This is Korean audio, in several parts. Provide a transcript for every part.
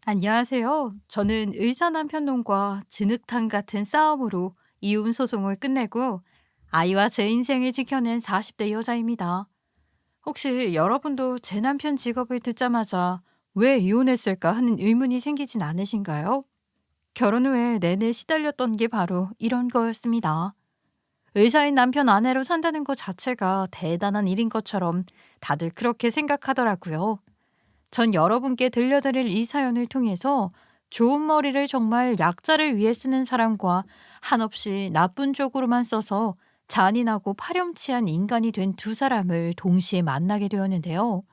안녕하세요. 저는 의사 남편 놈과 진흙탕 같은 싸움으로 이혼 소송을 끝내고 아이와 제 인생을 지켜낸 40대 여자입니다. 혹시 여러분도 제 남편 직업을 듣자마자 왜 이혼했을까 하는 의문이 생기진 않으신가요? 결혼 후에 내내 시달렸던 게 바로 이런 거였습니다. 의사인 남편 아내로 산다는 것 자체가 대단한 일인 것처럼 다들 그렇게 생각하더라고요. 전 여러분께 들려드릴 이 사연을 통해서 좋은 머리를 정말 약자를 위해 쓰는 사람과 한없이 나쁜 쪽으로만 써서 잔인하고 파렴치한 인간이 된 두 사람을 동시에 만나게 되었는데요.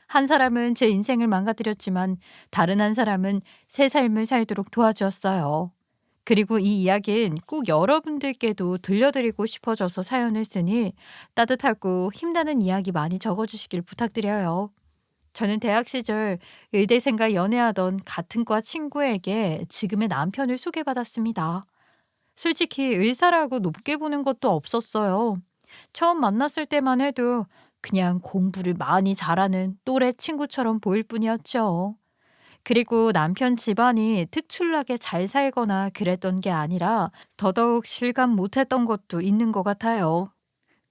한 사람은 제 인생을 망가뜨렸지만 다른 한 사람은 새 삶을 살도록 도와주었어요. 그리고 이 이야기는 꼭 여러분들께도 들려드리고 싶어져서 사연을 쓰니 따뜻하고 힘나는 이야기 많이 적어주시길 부탁드려요. 저는 대학 시절 의대생과 연애하던 같은 과 친구에게 지금의 남편을 소개받았습니다. 솔직히 의사라고 높게 보는 것도 없었어요. 처음 만났을 때만 해도 그냥 공부를 많이 잘하는 또래 친구처럼 보일 뿐이었죠. 그리고 남편 집안이 특출나게 잘 살거나 그랬던 게 아니라 더더욱 실감 못했던 것도 있는 것 같아요.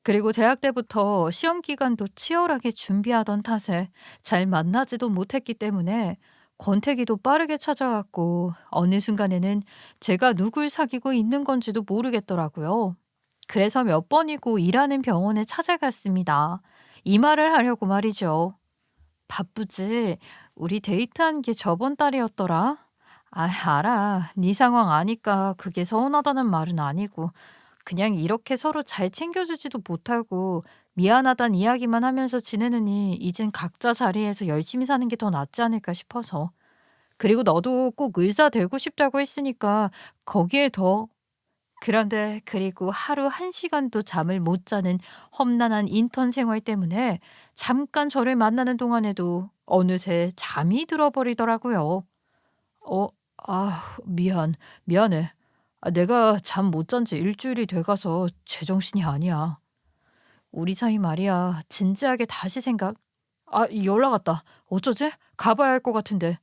그리고 대학 때부터 시험 기간도 치열하게 준비하던 탓에 잘 만나지도 못했기 때문에 권태기도 빠르게 찾아왔고 어느 순간에는 제가 누굴 사귀고 있는 건지도 모르겠더라고요. 그래서 몇 번이고 일하는 병원에 찾아갔습니다. 이 말을 하려고 말이죠. 바쁘지? 우리 데이트한 게 저번 달이었더라? 아, 알아. 네 상황 아니까 그게 서운하다는 말은 아니고 그냥 이렇게 서로 잘 챙겨주지도 못하고 미안하단 이야기만 하면서 지내느니 이젠 각자 자리에서 열심히 사는 게 더 낫지 않을까 싶어서. 그리고 너도 꼭 의사 되고 싶다고 했으니까 거기에 더. 그런데 그리고 하루 한 시간도 잠을 못 자는 험난한 인턴 생활 때문에 잠깐 저를 만나는 동안에도 어느새 잠이 들어버리더라고요. 어, 미안해. 내가 잠 못 잔 지 일주일이 돼가서 제정신이 아니야. 우리 사이 말이야. 진지하게 다시 생각. 연락 왔다. 어쩌지? 가봐야 할 것 같은데.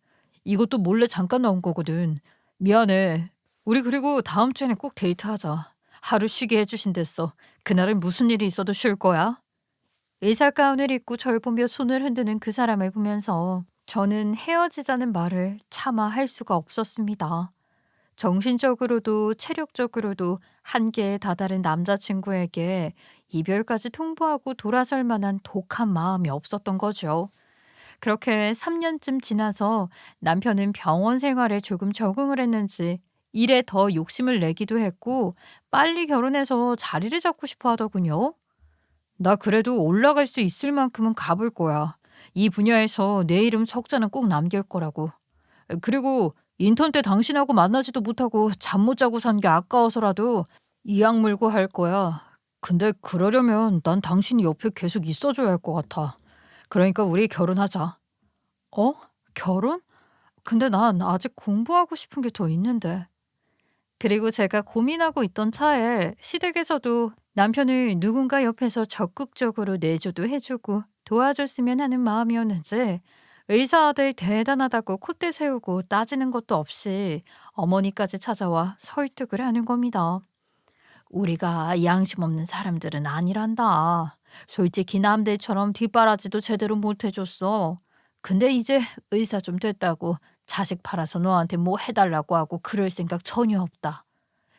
이것도 몰래 잠깐 나온 거거든. 미안해. 우리 그리고 다음 주에는 꼭 데이트하자. 하루 쉬게 해주신댔어. 그날은 무슨 일이 있어도 쉴 거야. 의사 가운을 입고 절 보며 손을 흔드는 그 사람을 보면서 저는 헤어지자는 말을 차마 할 수가 없었습니다. 정신적으로도 체력적으로도 한계에 다다른 남자친구에게 이별까지 통보하고 돌아설 만한 독한 마음이 없었던 거죠. 그렇게 3년쯤 지나서 남편은 병원 생활에 조금 적응을 했는지 일에 더 욕심을 내기도 했고 빨리 결혼해서 자리를 잡고 싶어 하더군요. 나 그래도 올라갈 수 있을 만큼은 가볼 거야. 이 분야에서 내 이름 석자는 꼭 남길 거라고. 그리고 인턴 때 당신하고 만나지도 못하고 잠 못 자고 산 게 아까워서라도 이악 물고 할 거야. 근데 그러려면 난 당신이 옆에 계속 있어줘야 할 것 같아. 그러니까 우리 결혼하자. 어? 결혼? 근데 난 아직 공부하고 싶은 게 더 있는데. 그리고 제가 고민하고 있던 차에 시댁에서도 남편을 누군가 옆에서 적극적으로 내조도 해주고 도와줬으면 하는 마음이었는지 의사 아들 대단하다고 콧대 세우고 따지는 것도 없이 어머니까지 찾아와 설득을 하는 겁니다. 우리가 양심 없는 사람들은 아니란다. 솔직히 남들처럼 뒷바라지도 제대로 못 해줬어. 근데 이제 의사 좀 됐다고 자식 팔아서 너한테 뭐 해달라고 하고 그럴 생각 전혀 없다.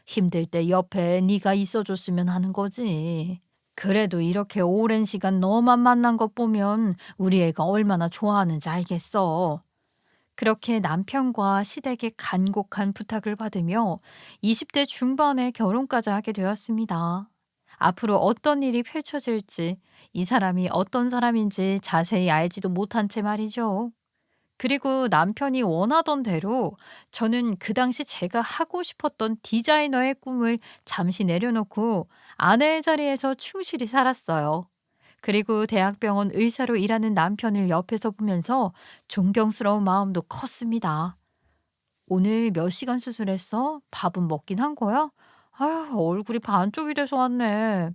힘들 때 옆에 네가 있어줬으면 하는 거지. 그래도 이렇게 오랜 시간 너만 만난 것 보면 우리 애가 얼마나 좋아하는지 알겠어. 그렇게 남편과 시댁의 간곡한 부탁을 받으며 20대 중반에 결혼까지 하게 되었습니다. 앞으로 어떤 일이 펼쳐질지, 이 사람이 어떤 사람인지 자세히 알지도 못한 채 말이죠. 그리고 남편이 원하던 대로 저는 그 당시 제가 하고 싶었던 디자이너의 꿈을 잠시 내려놓고 아내의 자리에서 충실히 살았어요. 그리고 대학병원 의사로 일하는 남편을 옆에서 보면서 존경스러운 마음도 컸습니다. 오늘 몇 시간 수술했어? 밥은 먹긴 한 거야? 얼굴이 반쪽이 돼서 왔네.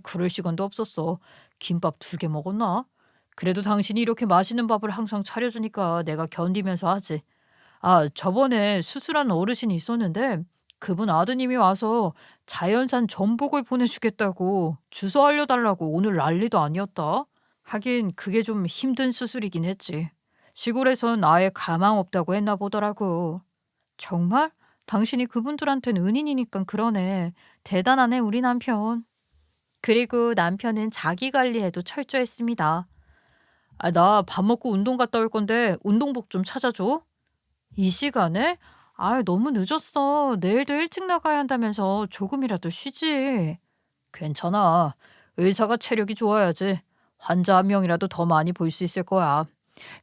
그럴 시간도 없었어. 김밥 2개 먹었나? 그래도 당신이 이렇게 맛있는 밥을 항상 차려주니까 내가 견디면서 하지. 저번에 수술한 어르신이 있었는데 그분 아드님이 와서 자연산 전복을 보내주겠다고 주소 알려달라고 오늘 난리도 아니었다. 하긴 그게 좀 힘든 수술이긴 했지. 시골에선 아예 가망 없다고 했나 보더라고. 정말? 당신이 그분들한텐 은인이니까 그러네. 대단하네, 우리 남편. 그리고 남편은 자기 관리에도 철저했습니다. 나 밥 먹고 운동 갔다 올 건데 운동복 좀 찾아줘. 이 시간에? 너무 늦었어. 내일도 일찍 나가야 한다면서 조금이라도 쉬지. 괜찮아. 의사가 체력이 좋아야지. 환자 한 명이라도 더 많이 볼 수 있을 거야.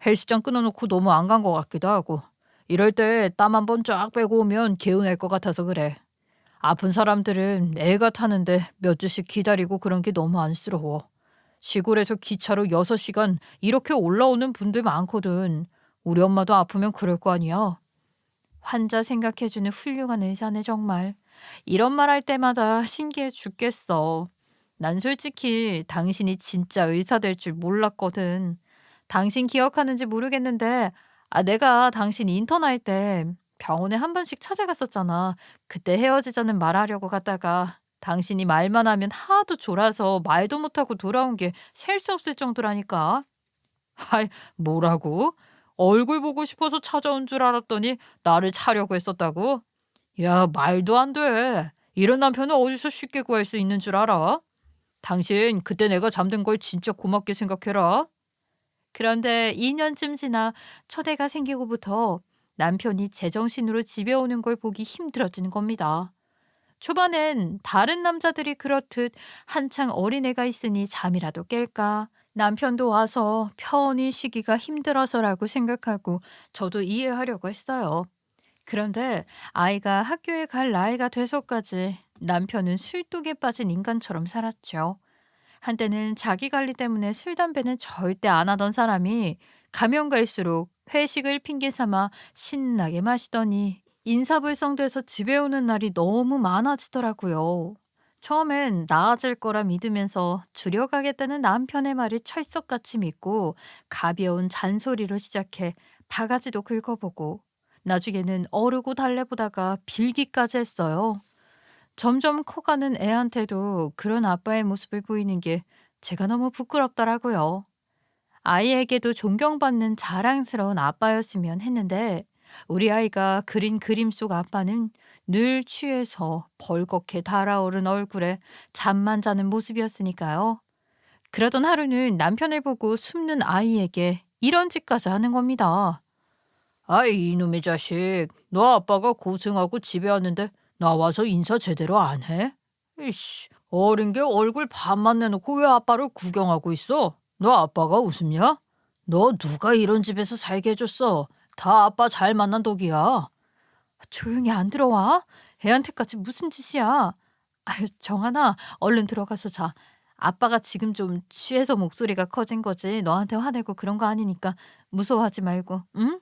헬스장 끊어놓고 너무 안 간 것 같기도 하고. 이럴 때 땀 한 번 쫙 빼고 오면 개운할 것 같아서 그래. 아픈 사람들은 애가 타는데 몇 주씩 기다리고 그런 게 너무 안쓰러워. 시골에서 기차로 6시간 이렇게 올라오는 분들 많거든. 우리 엄마도 아프면 그럴 거 아니야. 환자 생각해주는 훌륭한 의사네 정말. 이런 말 할 때마다 신기해 죽겠어. 난 솔직히 당신이 진짜 의사 될 줄 몰랐거든. 당신 기억하는지 모르겠는데 내가 당신 인턴할 때 병원에 한 번씩 찾아갔었잖아. 그때 헤어지자는 말하려고 갔다가 당신이 말만 하면 하도 졸아서 말도 못하고 돌아온 게 셀 수 없을 정도라니까. 아이, 뭐라고? 얼굴 보고 싶어서 찾아온 줄 알았더니 나를 차려고 했었다고? 야, 말도 안 돼. 이런 남편은 어디서 쉽게 구할 수 있는 줄 알아? 당신 그때 내가 잠든 걸 진짜 고맙게 생각해라. 그런데 2년쯤 지나 첫 애가 생기고부터 남편이 제정신으로 집에 오는 걸 보기 힘들어지는 겁니다. 초반엔 다른 남자들이 그렇듯 한창 어린애가 있으니 잠이라도 깰까, 남편도 와서 편히 쉬기가 힘들어서라고 생각하고 저도 이해하려고 했어요. 그런데 아이가 학교에 갈 나이가 돼서까지 남편은 술독에 빠진 인간처럼 살았죠. 한때는 자기 관리 때문에 술, 담배는 절대 안 하던 사람이 가면 갈수록 회식을 핑계 삼아 신나게 마시더니 인사불성돼서 집에 오는 날이 너무 많아지더라고요. 처음엔 나아질 거라 믿으면서 줄여가겠다는 남편의 말을 철석같이 믿고 가벼운 잔소리로 시작해 바가지도 긁어보고 나중에는 어르고 달래보다가 빌기까지 했어요. 점점 커가는 애한테도 그런 아빠의 모습을 보이는 게 제가 너무 부끄럽더라고요. 아이에게도 존경받는 자랑스러운 아빠였으면 했는데 우리 아이가 그린 그림 속 아빠는 늘 취해서 벌겋게 달아오른 얼굴에 잠만 자는 모습이었으니까요. 그러던 하루는 남편을 보고 숨는 아이에게 이런 짓까지 하는 겁니다. 아이, 이놈의 자식. 너 아빠가 고생하고 집에 왔는데 나와서 인사 제대로 안 해? 이씨, 어린 게 얼굴 반만 내놓고 왜 아빠를 구경하고 있어? 너 아빠가 웃음냐? 너 누가 이런 집에서 살게 해줬어? 다 아빠 잘 만난 덕이야. 조용히 안 들어와? 애한테까지 무슨 짓이야? 정하나, 얼른 들어가서 자. 아빠가 지금 좀 취해서 목소리가 커진 거지. 너한테 화내고 그런 거 아니니까 무서워하지 말고, 응?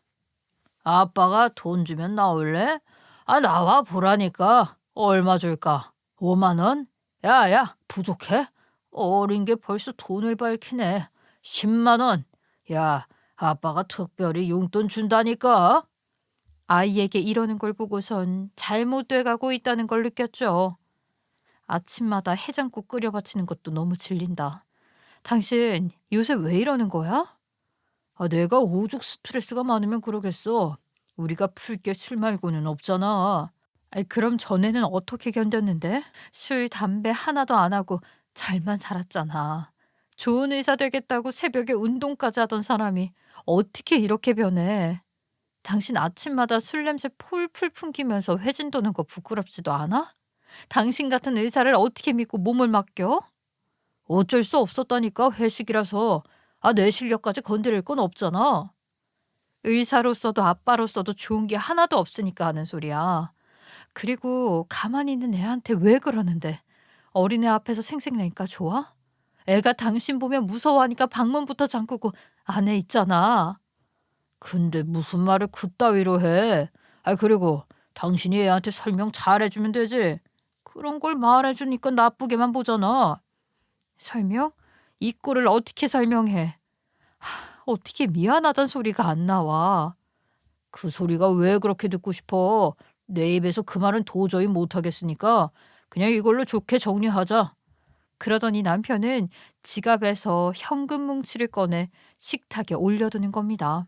아빠가 돈 주면 나올래? 나와 보라니까. 얼마 줄까? 5만 원? 야야, 부족해? 어린 게 벌써 돈을 밝히네. 10만 원. 야, 아빠가 특별히 용돈 준다니까. 아이에게 이러는 걸 보고선 잘못돼 가고 있다는 걸 느꼈죠. 아침마다 해장국 끓여 바치는 것도 너무 질린다. 당신 요새 왜 이러는 거야? 내가 오죽 스트레스가 많으면 그러겠어. 우리가 풀 게 술 말고는 없잖아. 그럼 전에는 어떻게 견뎠는데? 술, 담배 하나도 안 하고 잘만 살았잖아. 좋은 의사 되겠다고 새벽에 운동까지 하던 사람이 어떻게 이렇게 변해? 당신 아침마다 술 냄새 풀풀 풍기면서 회진 도는 거 부끄럽지도 않아? 당신 같은 의사를 어떻게 믿고 몸을 맡겨? 어쩔 수 없었다니까, 회식이라서. 내 실력까지 건드릴 건 없잖아. 의사로서도 아빠로서도 좋은 게 하나도 없으니까 하는 소리야. 그리고 가만히 있는 애한테 왜 그러는데? 어린애 앞에서 생색내니까 좋아? 애가 당신 보면 무서워하니까 방문부터 잠그고 안에 있잖아. 근데 무슨 말을 그따위로 해? 그리고 당신이 애한테 설명 잘해주면 되지. 그런 걸 말해주니까 나쁘게만 보잖아. 설명? 이 꼴을 어떻게 설명해? 어떻게 미안하단 소리가 안 나와. 그 소리가 왜 그렇게 듣고 싶어? 내 입에서 그 말은 도저히 못하겠으니까 그냥 이걸로 좋게 정리하자. 그러더니 남편은 지갑에서 현금 뭉치를 꺼내 식탁에 올려두는 겁니다.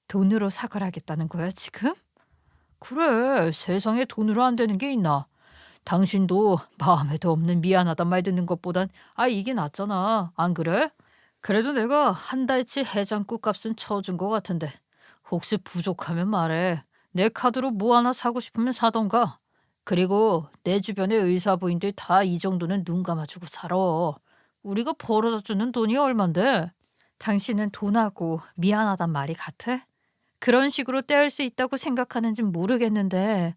돈으로 사과를 하겠다는 거야, 지금? 그래, 세상에 돈으로 안 되는 게 있나? 당신도 마음에도 없는 미안하단 말 듣는 것보단 이게 낫잖아. 안 그래? 그래도 내가 한 달치 해장국 값은 쳐준 것 같은데 혹시 부족하면 말해. 내 카드로 뭐 하나 사고 싶으면 사던가. 그리고 내 주변의 의사 부인들 다 이 정도는 눈 감아주고 살아. 우리가 벌어다 주는 돈이 얼만데? 당신은 돈하고 미안하단 말이 같아? 그런 식으로 떼을 수 있다고 생각하는진 모르겠는데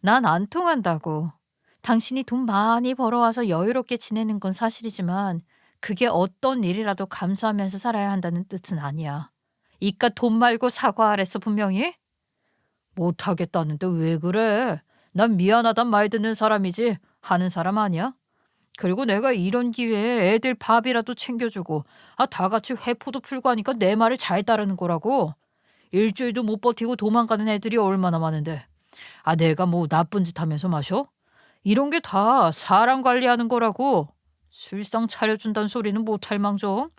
난 안 통한다고. 당신이 돈 많이 벌어와서 여유롭게 지내는 건 사실이지만 그게 어떤 일이라도 감수하면서 살아야 한다는 뜻은 아니야. 이깟 돈 말고 사과하랬어 분명히? 못하겠다는데 왜 그래? 난 미안하단 말 듣는 사람이지 하는 사람 아니야? 그리고 내가 이런 기회에 애들 밥이라도 챙겨주고 다 같이 회포도 풀고 하니까 내 말을 잘 따르는 거라고. 일주일도 못 버티고 도망가는 애들이 얼마나 많은데. 내가 뭐 나쁜 짓 하면서 마셔? 이런 게 다 사람 관리하는 거라고. 술상 차려준다는 소리는 못할 망정.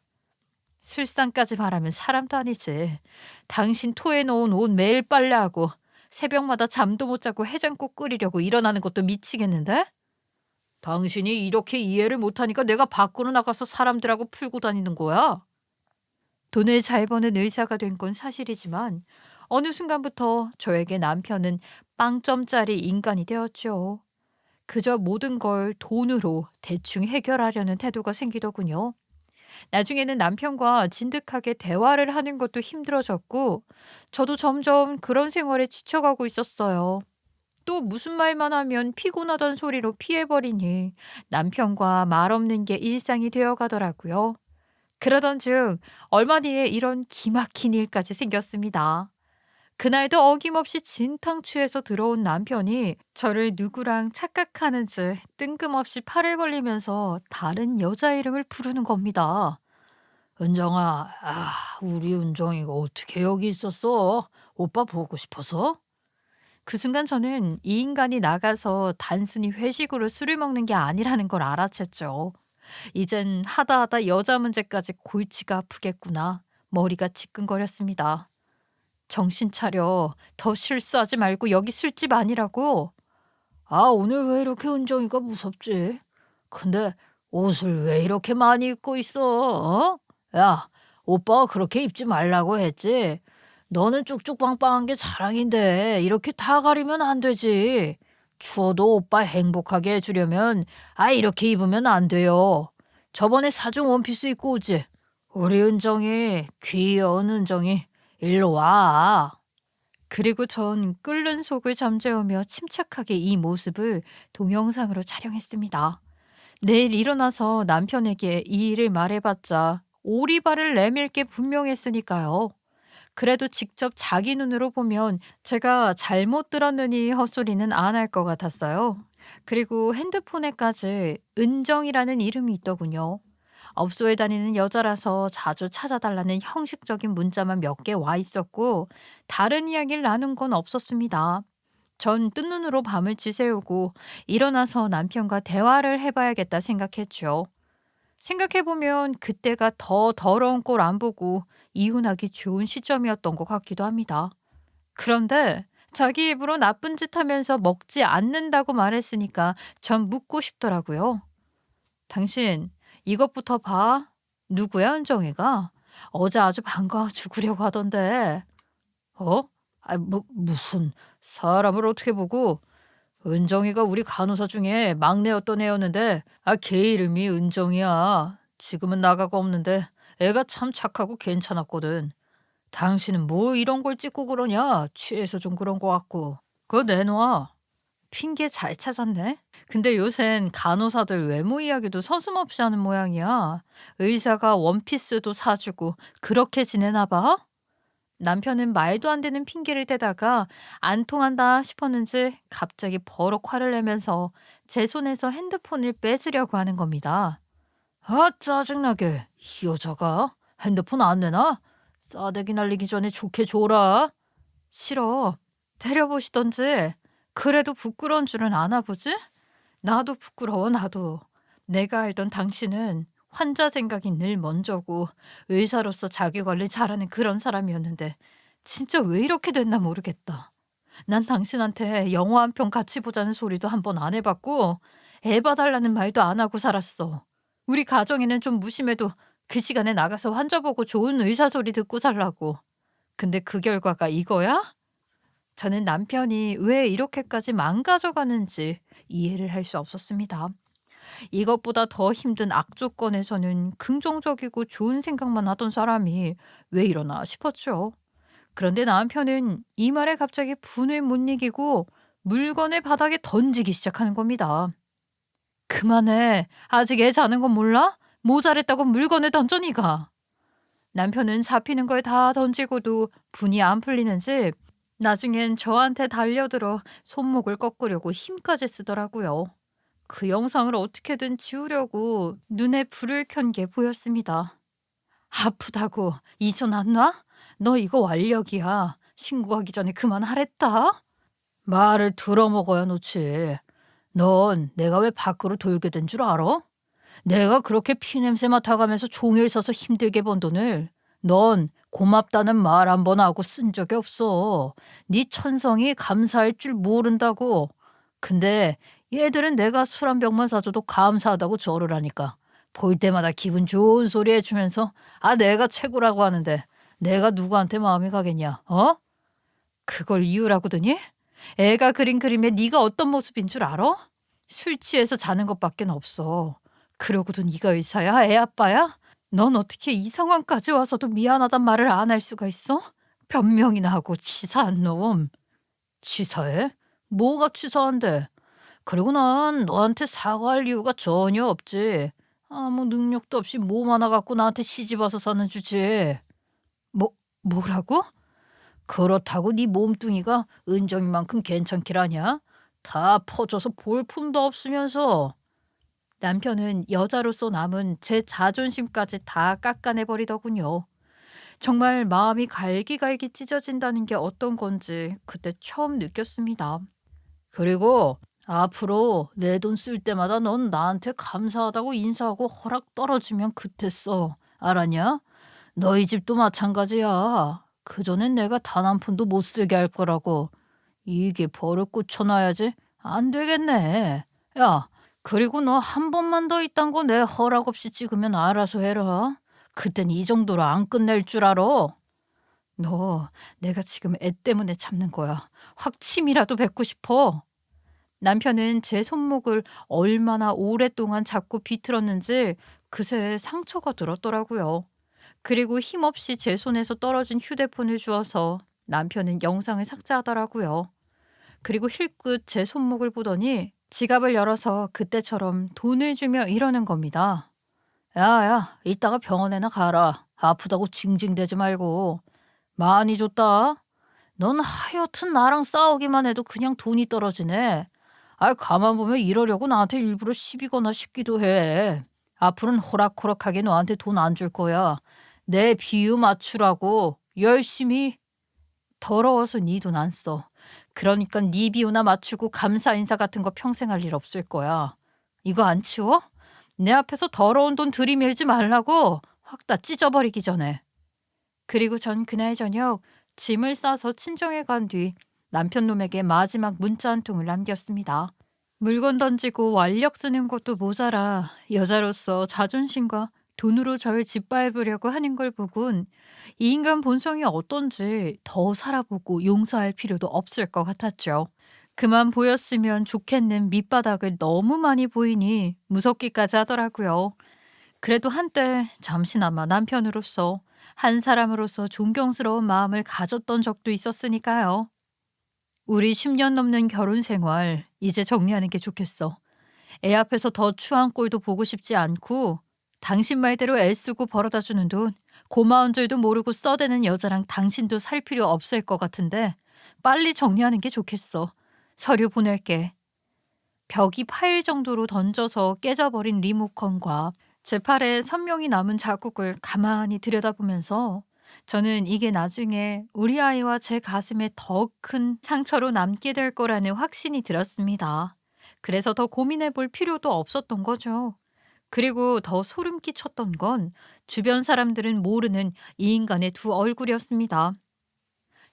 술상까지 말하면 사람도 아니지. 당신 토해놓은 옷 매일 빨래하고 새벽마다 잠도 못 자고 해장국 끓이려고 일어나는 것도 미치겠는데? 당신이 이렇게 이해를 못하니까 내가 밖으로 나가서 사람들하고 풀고 다니는 거야. 돈을 잘 버는 의사가 된 건 사실이지만 어느 순간부터 저에게 남편은 빵점짜리 인간이 되었죠. 그저 모든 걸 돈으로 대충 해결하려는 태도가 생기더군요. 나중에는 남편과 진득하게 대화를 하는 것도 힘들어졌고, 저도 점점 그런 생활에 지쳐가고 있었어요. 또 무슨 말만 하면 피곤하다는 소리로 피해버리니 남편과 말 없는 게 일상이 되어 가더라고요. 그러던 중 얼마 뒤에 이런 기막힌 일까지 생겼습니다. 그날도 어김없이 진탕취해서 들어온 남편이 저를 누구랑 착각하는지 뜬금없이 팔을 벌리면서 다른 여자 이름을 부르는 겁니다. 은정아, 우리 은정이가 어떻게 여기 있었어? 오빠 보고 싶어서? 그 순간 저는 이 인간이 나가서 단순히 회식으로 술을 먹는 게 아니라는 걸 알아챘죠. 이젠 하다 하다 여자 문제까지 골치가 아프겠구나. 머리가 지끈거렸습니다. 정신 차려. 더 실수하지 말고 여기 술집 아니라고. 오늘 왜 이렇게 은정이가 무섭지? 근데 옷을 왜 이렇게 많이 입고 있어? 야, 오빠가 그렇게 입지 말라고 했지. 너는 쭉쭉빵빵한 게 자랑인데 이렇게 다 가리면 안 되지. 추워도 오빠 행복하게 해주려면 이렇게 입으면 안 돼요. 저번에 사준 원피스 입고 오지? 우리 은정이, 귀여운 은정이 일로 와. 그리고 전 끓는 속을 잠재우며 침착하게 이 모습을 동영상으로 촬영했습니다. 내일 일어나서 남편에게 이 일을 말해봤자 오리발을 내밀 게 분명했으니까요. 그래도 직접 자기 눈으로 보면 제가 잘못 들었느니 헛소리는 안 할 것 같았어요. 그리고 핸드폰에까지 은정이라는 이름이 있더군요. 업소에 다니는 여자라서 자주 찾아달라는 형식적인 문자만 몇 개 와 있었고 다른 이야기를 나눈 건 없었습니다. 전 뜬눈으로 밤을 지새우고 일어나서 남편과 대화를 해봐야겠다 생각했죠. 생각해보면 그때가 더 더러운 꼴 안 보고 이혼하기 좋은 시점이었던 것 같기도 합니다. 그런데 자기 입으로 나쁜 짓 하면서 먹지 않는다고 말했으니까 전 묻고 싶더라고요. 당신 이것부터 봐. 누구야 은정이가? 어제 아주 반가워 죽으려고 하던데. 어? 무슨 사람을 어떻게 보고. 은정이가 우리 간호사 중에 막내였던 애였는데 걔 이름이 은정이야. 지금은 나가고 없는데 애가 참 착하고 괜찮았거든. 당신은 뭐 이런 걸 찍고 그러냐? 취해서 좀 그런 거 같고. 그거 내놔. 핑계 잘 찾았네. 근데 요샌 간호사들 외모 이야기도 서슴없이 하는 모양이야. 의사가 원피스도 사주고 그렇게 지내나 봐? 남편은 말도 안 되는 핑계를 대다가 안 통한다 싶었는지 갑자기 버럭 화를 내면서 제 손에서 핸드폰을 뺏으려고 하는 겁니다. 짜증나게. 이 여자가 핸드폰 안 내나? 싸대기 날리기 전에 좋게 줘라. 싫어. 데려보시던지. 그래도 부끄러운 줄은 아나 보지? 나도 부끄러워, 나도. 내가 알던 당신은 환자 생각이 늘 먼저고 의사로서 자기 관리 잘하는 그런 사람이었는데 진짜 왜 이렇게 됐나 모르겠다. 난 당신한테 영화 한 편 같이 보자는 소리도 한 번 안 해봤고 애 봐달라는 말도 안 하고 살았어. 우리 가정에는 좀 무심해도 그 시간에 나가서 환자 보고 좋은 의사 소리 듣고 살라고. 근데 그 결과가 이거야? 저는 남편이 왜 이렇게까지 망가져가는지 이해를 할 수 없었습니다. 이것보다 더 힘든 악조건에서는 긍정적이고 좋은 생각만 하던 사람이 왜 이러나 싶었죠. 그런데 남편은 이 말에 갑자기 분을 못 이기고 물건을 바닥에 던지기 시작하는 겁니다. 그만해. 아직 애 자는 건 몰라? 모자랬다고 물건을 던져 니가. 남편은 잡히는 걸 다 던지고도 분이 안 풀리는지 나중엔 저한테 달려들어 손목을 꺾으려고 힘까지 쓰더라고요. 그 영상을 어떻게든 지우려고 눈에 불을 켠 게 보였습니다. 아프다고 이전 안 놔? 너 이거 완력이야. 신고하기 전에 그만하랬다. 말을 들어먹어야 놓지. 넌 내가 왜 밖으로 돌게 된 줄 알아? 내가 그렇게 피냄새 맡아가면서 종일 서서 힘들게 번 돈을 넌 고맙다는 말 한 번 하고 쓴 적이 없어. 네 천성이 감사할 줄 모른다고. 근데 얘들은 내가 술 한 병만 사줘도 감사하다고 절을 하니까 볼 때마다 기분 좋은 소리 해주면서 아 내가 최고라고 하는데 내가 누구한테 마음이 가겠냐? 어? 그걸 이유라고 드니? 애가 그린 그림에 네가 어떤 모습인 줄 알아? 술 취해서 자는 것밖엔 없어. 그러고도 네가 의사야? 애 아빠야? 넌 어떻게 이 상황까지 와서도 미안하단 말을 안 할 수가 있어? 변명이나 하고 치사한 놈. 치사해? 뭐가 치사한데? 그리고 난 너한테 사과할 이유가 전혀 없지. 아무 능력도 없이 몸 하나 갖고 나한테 시집 와서 사는 주제. 뭐, 뭐라고? 그렇다고 네 몸뚱이가 은정이만큼 괜찮기라냐? 다 퍼져서 볼품도 없으면서. 남편은 여자로서 남은 제 자존심까지 다 깎아내버리더군요. 정말 마음이 갈기갈기 찢어진다는 게 어떤 건지 그때 처음 느꼈습니다. 그리고 앞으로 내 돈 쓸 때마다 넌 나한테 감사하다고 인사하고 허락 떨어지면 그때 써. 알았냐? 너희 집도 마찬가지야. 그전엔 내가 단 한 푼도 못 쓰게 할 거라고. 이게 버릇 고쳐놔야지. 안 되겠네. 야, 그리고 너 한 번만 더 이딴 거 내 허락 없이 찍으면 알아서 해라. 그땐 이 정도로 안 끝낼 줄 알아. 너 내가 지금 애 때문에 참는 거야. 확 침이라도 뱉고 싶어. 남편은 제 손목을 얼마나 오랫동안 잡고 비틀었는지 그새 상처가 들었더라고요. 그리고 힘없이 제 손에서 떨어진 휴대폰을 주어서 남편은 영상을 삭제하더라고요. 그리고 힐끗 제 손목을 보더니 지갑을 열어서 그때처럼 돈을 주며 이러는 겁니다. 야야, 이따가 병원에나 가라. 아프다고 징징대지 말고. 많이 줬다. 넌 하여튼 나랑 싸우기만 해도 그냥 돈이 떨어지네. 아, 가만 보면 이러려고 나한테 일부러 시비거나 싶기도 해. 앞으로는 호락호락하게 너한테 돈 안 줄 거야. 내 비유 맞추라고 열심히. 더러워서 네 돈 안 써. 그러니까 네 비유나 맞추고 감사 인사 같은 거 평생 할 일 없을 거야. 이거 안 치워? 내 앞에서 더러운 돈 들이밀지 말라고. 확 다 찢어버리기 전에. 그리고 전 그날 저녁 짐을 싸서 친정에 간 뒤 남편 놈에게 마지막 문자 한 통을 남겼습니다. 물건 던지고 완력 쓰는 것도 모자라 여자로서 자존심과 돈으로 절 짓밟으려고 하는 걸 보곤 이 인간 본성이 어떤지 더 살아보고 용서할 필요도 없을 것 같았죠. 그만 보였으면 좋겠는 밑바닥을 너무 많이 보이니 무섭기까지 하더라고요. 그래도 한때 잠시나마 남편으로서 한 사람으로서 존경스러운 마음을 가졌던 적도 있었으니까요. 우리 10년 넘는 결혼 생활 이제 정리하는 게 좋겠어. 애 앞에서 더 추한 꼴도 보고 싶지 않고 당신 말대로 애쓰고 벌어다 주는 돈 고마운 줄도 모르고 써대는 여자랑 당신도 살 필요 없을 것 같은데 빨리 정리하는 게 좋겠어. 서류 보낼게. 벽이 파일 정도로 던져서 깨져버린 리모컨과 제 팔에 선명히 남은 자국을 가만히 들여다보면서 저는 이게 나중에 우리 아이와 제 가슴에 더 큰 상처로 남게 될 거라는 확신이 들었습니다. 그래서 더 고민해 볼 필요도 없었던 거죠. 그리고 더 소름 끼쳤던 건 주변 사람들은 모르는 이 인간의 두 얼굴이었습니다.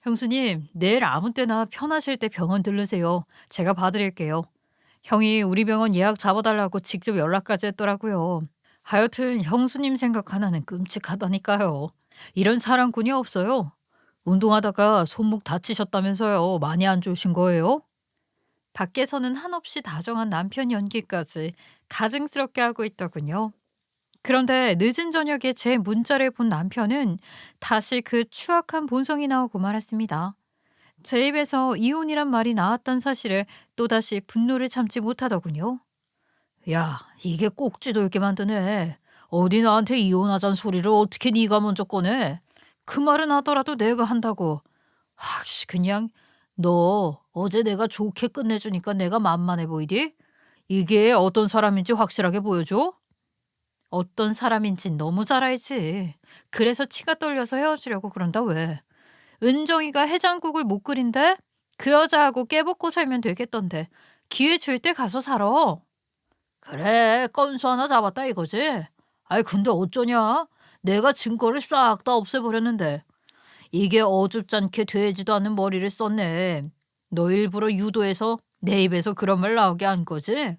형수님, 내일 아무 때나 편하실 때 병원 들르세요. 제가 봐드릴게요. 형이 우리 병원 예약 잡아달라고 직접 연락까지 했더라고요. 하여튼 형수님 생각 하나는 끔찍하다니까요. 이런 사랑꾼이 없어요. 운동하다가 손목 다치셨다면서요. 많이 안 좋으신 거예요? 밖에서는 한없이 다정한 남편 연기까지 가증스럽게 하고 있더군요. 그런데 늦은 저녁에 제 문자를 본 남편은 다시 그 추악한 본성이 나오고 말았습니다. 제 입에서 이혼이란 말이 나왔던 사실을 또다시 분노를 참지 못하더군요. 야, 이게 꼭지도 있게 만드네. 어디 나한테 이혼하자는 소리를 어떻게 네가 먼저 꺼내? 그 말은 하더라도 내가 한다고. 확시 그냥 너 어제 내가 좋게 끝내주니까 내가 만만해 보이디? 이게 어떤 사람인지 확실하게 보여줘? 어떤 사람인진 너무 잘 알지. 그래서 치가 떨려서 헤어지려고 그런다 왜? 은정이가 해장국을 못 끓인대? 그 여자하고 깨먹고 살면 되겠던데. 기회 줄 때 가서 살아. 그래, 건수 하나 잡았다 이거지? 아이, 근데 어쩌냐? 내가 증거를 싹 다 없애버렸는데. 이게 어줍잖게 되지도 않는 머리를 썼네. 너 일부러 유도해서 내 입에서 그런 말 나오게 한 거지?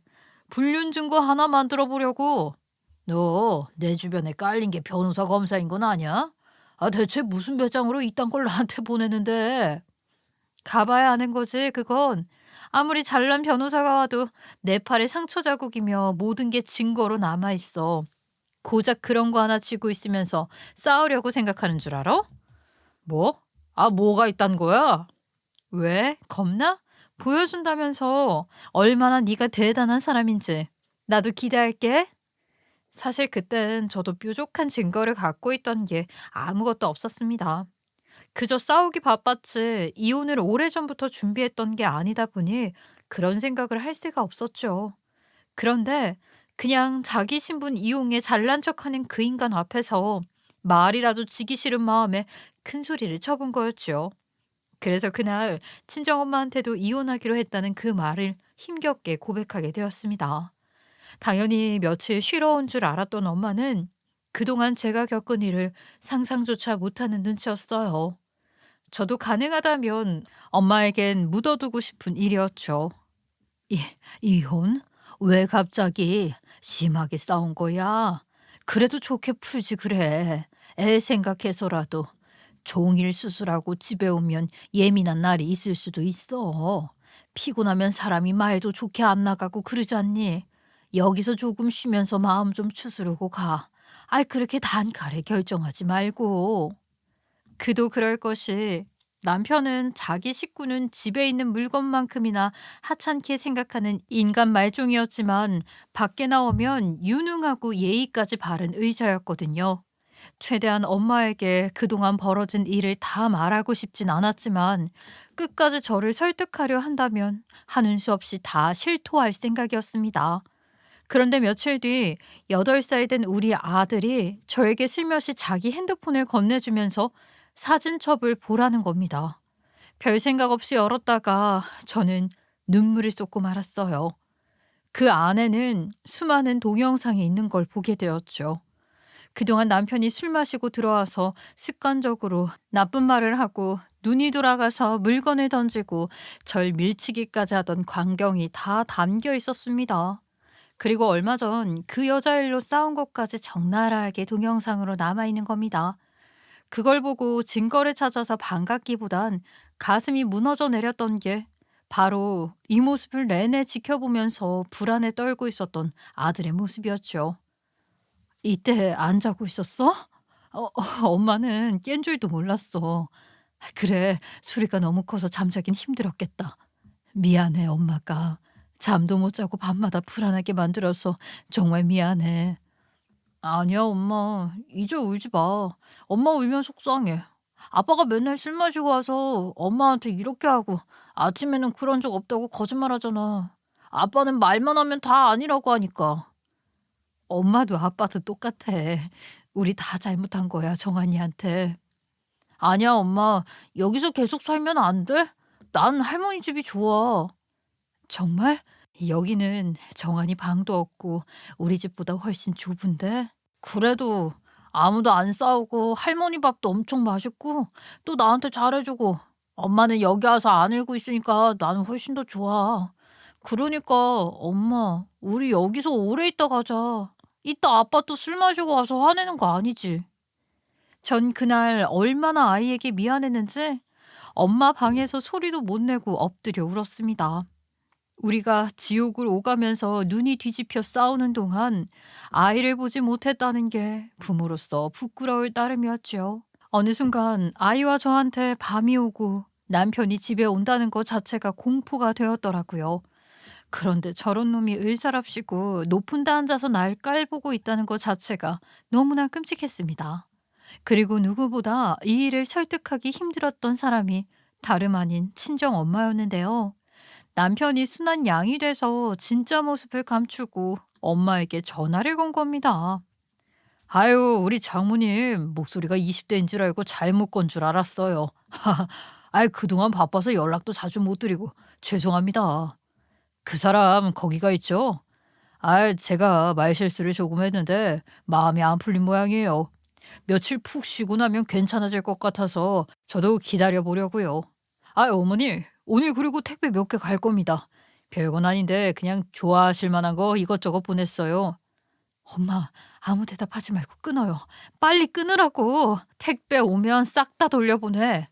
불륜 증거 하나 만들어 보려고. 너 내 주변에 깔린 게 변호사 검사인 건 아니야? 아, 대체 무슨 배짱으로 이딴 걸 나한테 보내는데? 가봐야 아는 거지, 그건. 아무리 잘난 변호사가 와도 내 팔에 상처 자국이며 모든 게 증거로 남아있어. 고작 그런 거 하나 쥐고 있으면서 싸우려고 생각하는 줄 알아? 뭐? 아, 뭐가 있단 거야? 왜? 겁나? 보여준다면서 얼마나 네가 대단한 사람인지. 나도 기대할게. 사실 그땐 저도 뾰족한 증거를 갖고 있던 게 아무것도 없었습니다. 그저 싸우기 바빴지 이혼을 오래전부터 준비했던 게 아니다 보니 그런 생각을 할 새가 없었죠. 그런데 그냥 자기 신분 이용해 잘난 척하는 그 인간 앞에서 말이라도 지기 싫은 마음에 큰 소리를 쳐본 거였죠. 그래서 그날 친정엄마한테도 이혼하기로 했다는 그 말을 힘겹게 고백하게 되었습니다. 당연히 며칠 쉬러 온 줄 알았던 엄마는 그동안 제가 겪은 일을 상상조차 못하는 눈치였어요. 저도 가능하다면 엄마에겐 묻어두고 싶은 일이었죠. 이, 이혼? 왜 갑자기 심하게 싸운 거야? 그래도 좋게 풀지 그래. 애 생각해서라도 종일 수술하고 집에 오면 예민한 날이 있을 수도 있어. 피곤하면 사람이 말도 좋게 안 나가고 그러지 않니? 여기서 조금 쉬면서 마음 좀 추스르고 가. 아이, 그렇게 단칼에 결정하지 말고. 그도 그럴 것이 남편은 자기 식구는 집에 있는 물건만큼이나 하찮게 생각하는 인간 말종이었지만 밖에 나오면 유능하고 예의까지 바른 의사였거든요. 최대한 엄마에게 그동안 벌어진 일을 다 말하고 싶진 않았지만 끝까지 저를 설득하려 한다면 하는 수 없이 다 실토할 생각이었습니다. 그런데 며칠 뒤 8살 된 우리 아들이 저에게 슬며시 자기 핸드폰을 건네주면서 사진첩을 보라는 겁니다. 별 생각 없이 열었다가 저는 눈물을 쏟고 말았어요. 그 안에는 수많은 동영상이 있는 걸 보게 되었죠. 그동안 남편이 술 마시고 들어와서 습관적으로 나쁜 말을 하고 눈이 돌아가서 물건을 던지고 절 밀치기까지 하던 광경이 다 담겨 있었습니다. 그리고 얼마 전 그 여자 일로 싸운 것까지 적나라하게 동영상으로 남아있는 겁니다. 그걸 보고 증거를 찾아서 반갑기보단 가슴이 무너져 내렸던 게 바로 이 모습을 내내 지켜보면서 불안에 떨고 있었던 아들의 모습이었죠. 이때 안 자고 있었어? 엄마는 깬 줄도 몰랐어. 그래, 소리가 너무 커서 잠자긴 힘들었겠다. 미안해, 엄마가. 잠도 못 자고 밤마다 불안하게 만들어서 정말 미안해. 아니야, 엄마. 이제 울지 마. 엄마 울면 속상해. 아빠가 맨날 술 마시고 와서 엄마한테 이렇게 하고 아침에는 그런 적 없다고 거짓말하잖아. 아빠는 말만 하면 다 아니라고 하니까. 엄마도 아빠도 똑같아. 우리 다 잘못한 거야, 정한이한테. 아니야, 엄마. 여기서 계속 살면 안 돼? 난 할머니 집이 좋아. 정말? 여기는 정한이 방도 없고 우리 집보다 훨씬 좁은데? 그래도 아무도 안 싸우고 할머니 밥도 엄청 맛있고 또 나한테 잘해주고 엄마는 여기 와서 안 울고 있으니까 나는 훨씬 더 좋아. 그러니까 엄마, 우리 여기서 오래 있다 가자. 이따 아빠 또 술 마시고 와서 화내는 거 아니지? 전 그날 얼마나 아이에게 미안했는지 엄마 방에서 소리도 못 내고 엎드려 울었습니다. 우리가 지옥을 오가면서 눈이 뒤집혀 싸우는 동안 아이를 보지 못했다는 게 부모로서 부끄러울 따름이었죠. 어느 순간 아이와 저한테 밤이 오고 남편이 집에 온다는 것 자체가 공포가 되었더라고요. 그런데 저런 놈이 을사랍시고 높은 데 앉아서 날 깔보고 있다는 것 자체가 너무나 끔찍했습니다. 그리고 누구보다 이 일을 설득하기 힘들었던 사람이 다름 아닌 친정 엄마였는데요. 남편이 순한 양이 돼서 진짜 모습을 감추고 엄마에게 전화를 건 겁니다. 아유, 우리 장모님 목소리가 20대인 줄 알고 잘못 건 줄 알았어요. 아이, 그동안 바빠서 연락도 자주 못 드리고 죄송합니다. 그 사람 거기가 있죠? 아, 제가 말실수를 조금 했는데 마음이 안 풀린 모양이에요. 며칠 푹 쉬고 나면 괜찮아질 것 같아서 저도 기다려 보려고요. 아, 어머니, 오늘 그리고 택배 몇 개 갈 겁니다. 별건 아닌데 그냥 좋아하실 만한 거 이것저것 보냈어요. 엄마, 아무 대답하지 말고 끊어요. 빨리 끊으라고. 택배 오면 싹 다 돌려보내.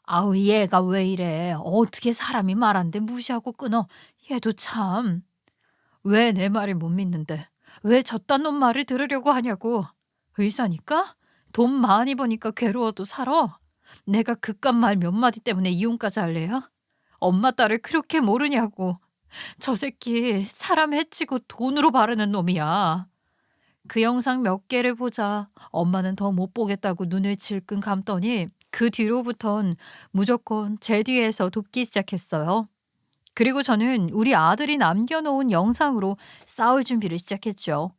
아우, 얘가 왜 이래. 어떻게 사람이 말한데 무시하고 끊어. 얘도 참. 왜 내 말을 못 믿는데. 왜 저딴 놈 말을 들으려고 하냐고. 의사니까? 돈 많이 버니까 괴로워도 살아? 내가 그깟 말 몇 마디 때문에 이혼까지 할래요? 엄마 딸을 그렇게 모르냐고. 저 새끼 사람 해치고 돈으로 바르는 놈이야. 그 영상 몇 개를 보자 엄마는 더 못 보겠다고 눈을 질끈 감더니 그 뒤로부턴 무조건 제 뒤에서 돕기 시작했어요. 그리고 저는 우리 아들이 남겨놓은 영상으로 싸울 준비를 시작했죠.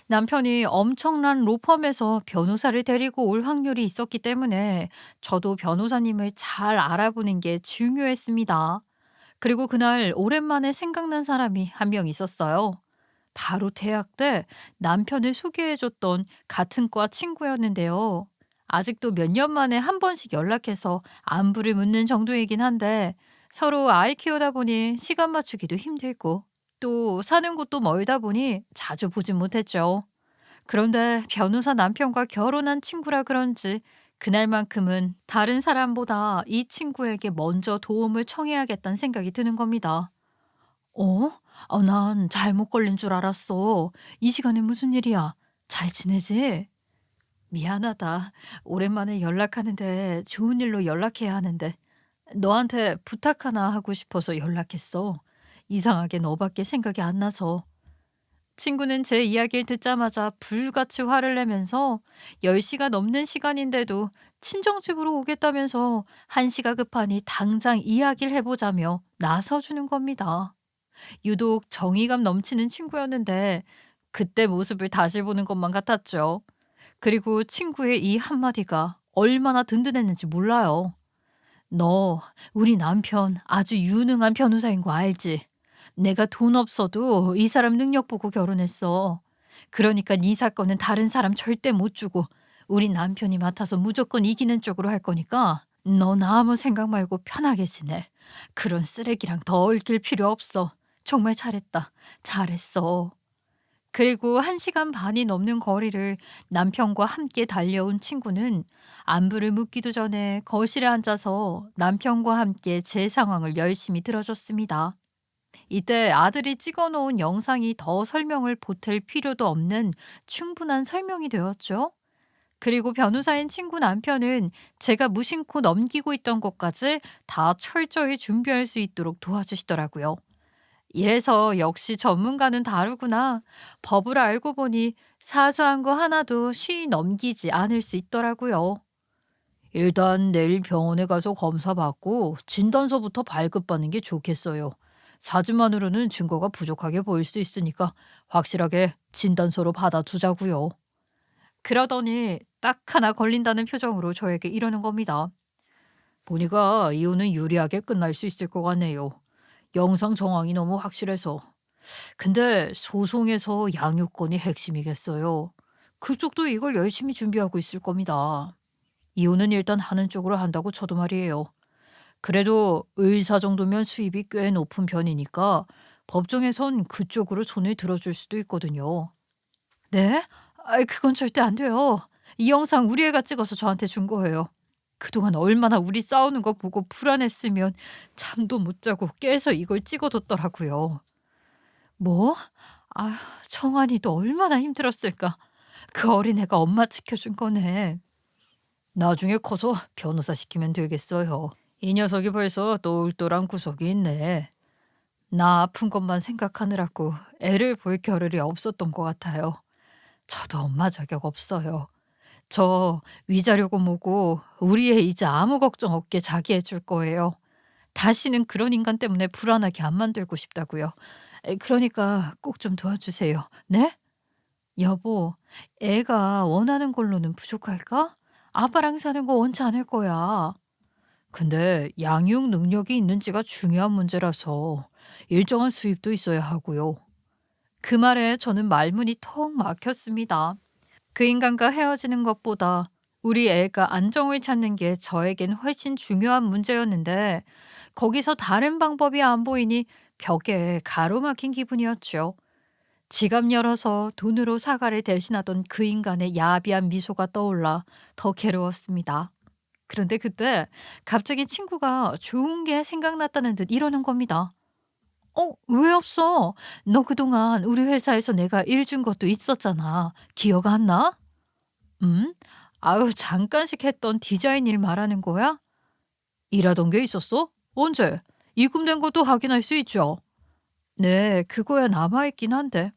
남편이 엄청난 로펌에서 변호사를 데리고 올 확률이 있었기 때문에 저도 변호사님을 잘 알아보는 게 중요했습니다. 그리고 그날 오랜만에 생각난 사람이 한 명 있었어요. 바로 대학 때 남편을 소개해줬던 같은 과 친구였는데요. 아직도 몇 년 만에 한 번씩 연락해서 안부를 묻는 정도이긴 한데 서로 아이 키우다 보니 시간 맞추기도 힘들고 또 사는 곳도 멀다 보니 자주 보진 못했죠. 그런데 변호사 남편과 결혼한 친구라 그런지 그날만큼은 다른 사람보다 이 친구에게 먼저 도움을 청해야겠다는 생각이 드는 겁니다. 어? 난 잘못 걸린 줄 알았어. 이 시간에 무슨 일이야? 잘 지내지? 미안하다. 오랜만에 연락하는데 좋은 일로 연락해야 하는데 너한테 부탁 하나 하고 싶어서 연락했어. 이상하게 너밖에 생각이 안 나서. 친구는 제 이야기를 듣자마자 불같이 화를 내면서 10시가 넘는 시간인데도 친정집으로 오겠다면서 한시가 급하니 당장 이야기를 해보자며 나서주는 겁니다. 유독 정의감 넘치는 친구였는데 그때 모습을 다시 보는 것만 같았죠. 그리고 친구의 이 한마디가 얼마나 든든했는지 몰라요. 너, 우리 남편 아주 유능한 변호사인 거 알지? 내가 돈 없어도 이 사람 능력 보고 결혼했어. 그러니까 네 사건은 다른 사람 절대 못 주고 우리 남편이 맡아서 무조건 이기는 쪽으로 할 거니까 넌 아무 생각 말고 편하게 지내. 그런 쓰레기랑 더 얽힐 필요 없어. 정말 잘했다. 잘했어. 그리고 1시간 반이 넘는 거리를 남편과 함께 달려온 친구는 안부를 묻기도 전에 거실에 앉아서 남편과 함께 제 상황을 열심히 들어줬습니다. 이때 아들이 찍어 놓은 영상이 더 설명을 보탤 필요도 없는 충분한 설명이 되었죠. 그리고 변호사인 친구 남편은 제가 무심코 넘기고 있던 것까지 다 철저히 준비할 수 있도록 도와주시더라고요. 이래서 역시 전문가는 다르구나. 법을 알고 보니 사소한 거 하나도 쉬이 넘기지 않을 수 있더라고요. 일단 내일 병원에 가서 검사 받고 진단서부터 발급받는 게 좋겠어요. 사진만으로는 증거가 부족하게 보일 수 있으니까 확실하게 진단서로 받아두자고요. 그러더니 딱 하나 걸린다는 표정으로 저에게 이러는 겁니다. 보니까 이혼은 유리하게 끝날 수 있을 것 같네요. 영상 정황이 너무 확실해서. 근데 소송에서 양육권이 핵심이겠어요. 그쪽도 이걸 열심히 준비하고 있을 겁니다. 이혼은 일단 하는 쪽으로 한다고 쳐도 말이에요. 그래도 의사 정도면 수입이 꽤 높은 편이니까 법정에선 그쪽으로 손을 들어줄 수도 있거든요. 네? 그건 절대 안 돼요. 이 영상 우리 애가 찍어서 저한테 준 거예요. 그동안 얼마나 우리 싸우는 거 보고 불안했으면 잠도 못 자고 깨서 이걸 찍어뒀더라고요. 뭐? 아, 정한이도 얼마나 힘들었을까. 그 어린애가 엄마 지켜준 거네. 나중에 커서 변호사 시키면 되겠어요. 이 녀석이 벌써 똘똘한 구석이 있네. 나 아픈 것만 생각하느라고 애를 볼 겨를이 없었던 것 같아요. 저도 엄마 자격 없어요. 저 위자료고 뭐고 우리 애 이제 아무 걱정 없게 자기 해줄 거예요. 다시는 그런 인간 때문에 불안하게 안 만들고 싶다고요. 그러니까 꼭 좀 도와주세요. 네? 여보, 애가 원하는 걸로는 부족할까? 아빠랑 사는 거 원치 않을 거야. 근데 양육 능력이 있는지가 중요한 문제라서 일정한 수입도 있어야 하고요. 그 말에 저는 말문이 턱 막혔습니다. 그 인간과 헤어지는 것보다 우리 애가 안정을 찾는 게 저에겐 훨씬 중요한 문제였는데 거기서 다른 방법이 안 보이니 벽에 가로막힌 기분이었죠. 지갑 열어서 돈으로 사과를 대신하던 그 인간의 야비한 미소가 떠올라 더 괴로웠습니다. 그런데 그때 갑자기 친구가 좋은 게 생각났다는 듯 이러는 겁니다. 왜 없어? 너 그동안 우리 회사에서 내가 일 준 것도 있었잖아. 기억 안 나? 음? 아유, 잠깐씩 했던 디자인 일 말하는 거야? 일하던 게 있었어? 언제? 입금된 것도 확인할 수 있죠. 네, 그거야 남아있긴 한데.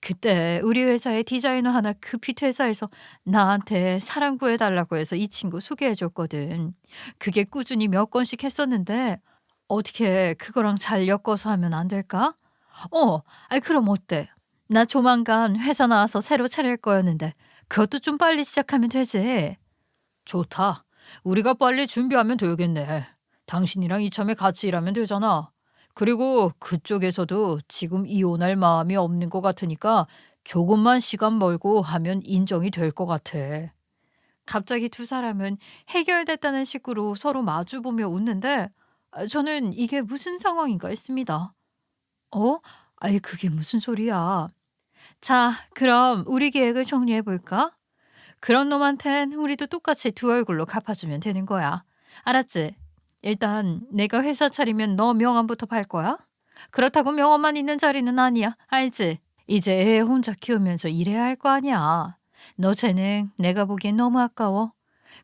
그때 우리 회사의 디자이너 하나 급히 퇴사해서 나한테 사람 구해달라고 해서 이 친구 소개해줬거든. 그게 꾸준히 몇 건씩 했었는데 어떻게 그거랑 잘 엮어서 하면 안 될까? 그럼 어때? 나 조만간 회사 나와서 새로 차릴 거였는데 그것도 좀 빨리 시작하면 되지. 좋다. 우리가 빨리 준비하면 되겠네. 당신이랑 이참에 같이 일하면 되잖아. 그리고 그쪽에서도 지금 이혼할 마음이 없는 것 같으니까 조금만 시간 벌고 하면 인정이 될 것 같아. 갑자기 두 사람은 해결됐다는 식으로 서로 마주보며 웃는데 저는 이게 무슨 상황인가 했습니다. 어? 그게 무슨 소리야. 자, 그럼 우리 계획을 정리해 볼까? 그런 놈한텐 우리도 똑같이 두 얼굴로 갚아주면 되는 거야. 알았지? 일단 내가 회사 차리면 너 명함부터 팔 거야? 그렇다고 명함만 있는 자리는 아니야. 알지? 이제 애 혼자 키우면서 일해야 할 거 아니야. 너 재능 내가 보기엔 너무 아까워.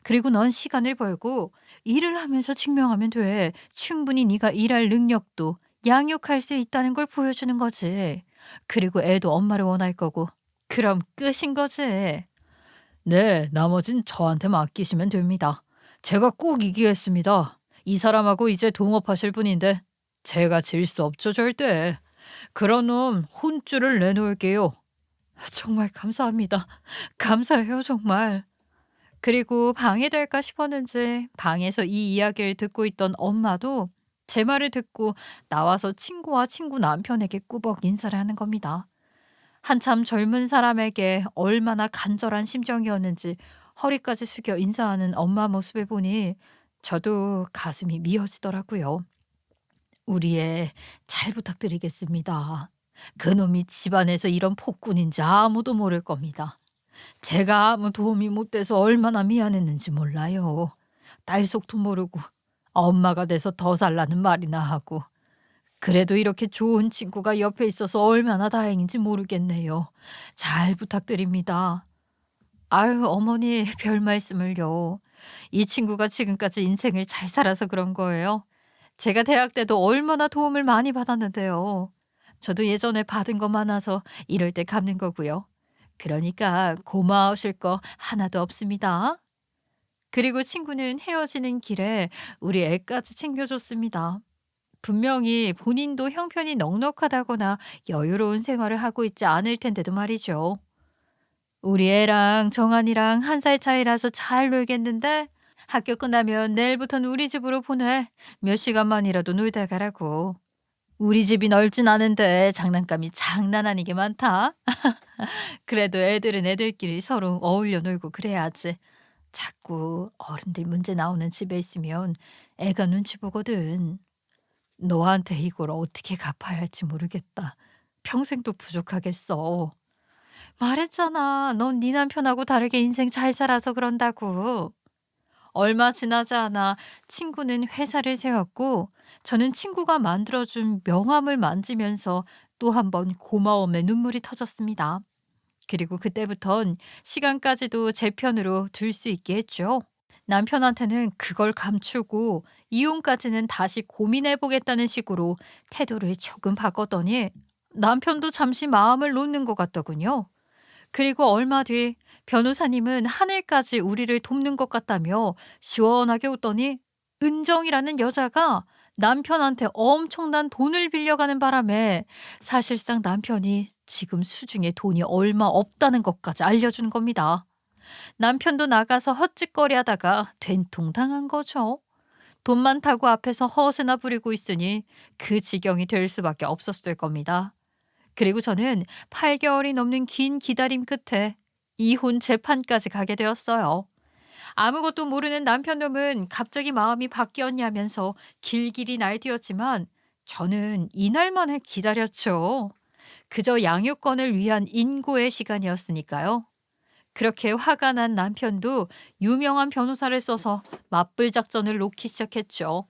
그리고 넌 시간을 벌고 일을 하면서 증명하면 돼. 충분히 네가 일할 능력도 양육할 수 있다는 걸 보여주는 거지. 그리고 애도 엄마를 원할 거고. 그럼 끝인 거지. 네, 나머진 저한테 맡기시면 됩니다. 제가 꼭 이기겠습니다. 이 사람하고 이제 동업하실 분인데 제가 질 수 없죠, 절대. 그런 놈 혼쭐을 내놓을게요. 정말 감사합니다. 감사해요, 정말. 그리고 방해될까 싶었는지 방에서 이 이야기를 듣고 있던 엄마도 제 말을 듣고 나와서 친구와 친구 남편에게 꾸벅 인사를 하는 겁니다. 한참 젊은 사람에게 얼마나 간절한 심정이었는지 허리까지 숙여 인사하는 엄마 모습을 보니 저도 가슴이 미어지더라고요. 우리 애 잘 부탁드리겠습니다. 그놈이 집안에서 이런 폭군인지 아무도 모를 겁니다. 제가 아무 도움이 못 돼서 얼마나 미안했는지 몰라요. 딸 속도 모르고 엄마가 돼서 더 살라는 말이나 하고. 그래도 이렇게 좋은 친구가 옆에 있어서 얼마나 다행인지 모르겠네요. 잘 부탁드립니다. 아유, 어머니 별 말씀을요. 이 친구가 지금까지 인생을 잘 살아서 그런 거예요. 제가 대학 때도 얼마나 도움을 많이 받았는데요. 저도 예전에 받은 거 많아서 이럴 때 갚는 거고요. 그러니까 고마우실 거 하나도 없습니다. 그리고 친구는 헤어지는 길에 우리 애까지 챙겨줬습니다. 분명히 본인도 형편이 넉넉하다거나 여유로운 생활을 하고 있지 않을 텐데도 말이죠. 우리 애랑 정한이랑 1살 차이라서 잘 놀겠는데 학교 끝나면 내일부터는 우리 집으로 보내. 몇 시간만이라도 놀다 가라고. 우리 집이 넓진 않은데 장난감이 장난 아니게 많다. 그래도 애들은 애들끼리 서로 어울려 놀고 그래야지. 자꾸 어른들 문제 나오는 집에 있으면 애가 눈치 보거든. 너한테 이걸 어떻게 갚아야 할지 모르겠다. 평생도 부족하겠어. 말했잖아. 넌 네 남편하고 다르게 인생 잘 살아서 그런다고. 얼마 지나지 않아 친구는 회사를 세웠고 저는 친구가 만들어준 명함을 만지면서 또 한 번 고마움의 눈물이 터졌습니다. 그리고 그때부턴 시간까지도 제 편으로 둘 수 있게 했죠. 남편한테는 그걸 감추고 이혼까지는 다시 고민해 보겠다는 식으로 태도를 조금 바꿨더니 남편도 잠시 마음을 놓는 것 같더군요. 그리고 얼마 뒤 변호사님은 하늘까지 우리를 돕는 것 같다며 시원하게 웃더니 은정이라는 여자가 남편한테 엄청난 돈을 빌려가는 바람에 사실상 남편이 지금 수중에 돈이 얼마 없다는 것까지 알려주는 겁니다. 남편도 나가서 헛짓거리 하다가 된통 당한 거죠. 돈 많다고 앞에서 허세나 부리고 있으니 그 지경이 될 수밖에 없었을 겁니다. 그리고 저는 8개월이 넘는 긴 기다림 끝에 이혼 재판까지 가게 되었어요. 아무것도 모르는 남편 놈은 갑자기 마음이 바뀌었냐면서 길길이 날뛰었지만 저는 이날만을 기다렸죠. 그저 양육권을 위한 인고의 시간이었으니까요. 그렇게 화가 난 남편도 유명한 변호사를 써서 맞불 작전을 놓기 시작했죠.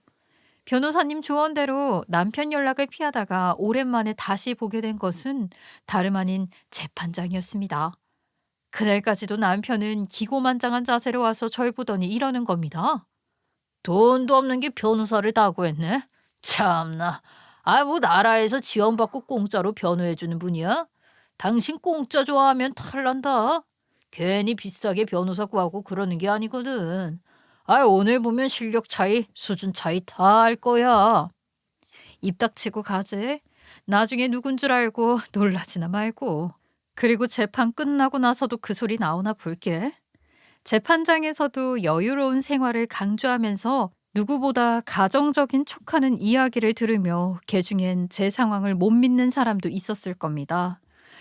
변호사님 조언대로 남편 연락을 피하다가 오랜만에 다시 보게 된 것은 다름 아닌 재판장이었습니다. 그날까지도 남편은 기고만장한 자세로 와서 절 보더니 이러는 겁니다. 돈도 없는 게 변호사를 다고 했네. 참나. 뭐 나라에서 지원받고 공짜로 변호해주는 분이야? 당신 공짜 좋아하면 탈난다. 괜히 비싸게 변호사 구하고 그러는 게 아니거든. 오늘 보면 실력 차이, 수준 차이 다 알 거야. 입 닥치고 가지. 나중에 누군 줄 알고 놀라지나 말고. 그리고 재판 끝나고 나서도 그 소리 나오나 볼게. 재판장에서도 여유로운 생활을 강조하면서 누구보다 가정적인 촉하는 이야기를 들으며 개중엔 제 상황을 못 믿는 사람도 있었을 겁니다.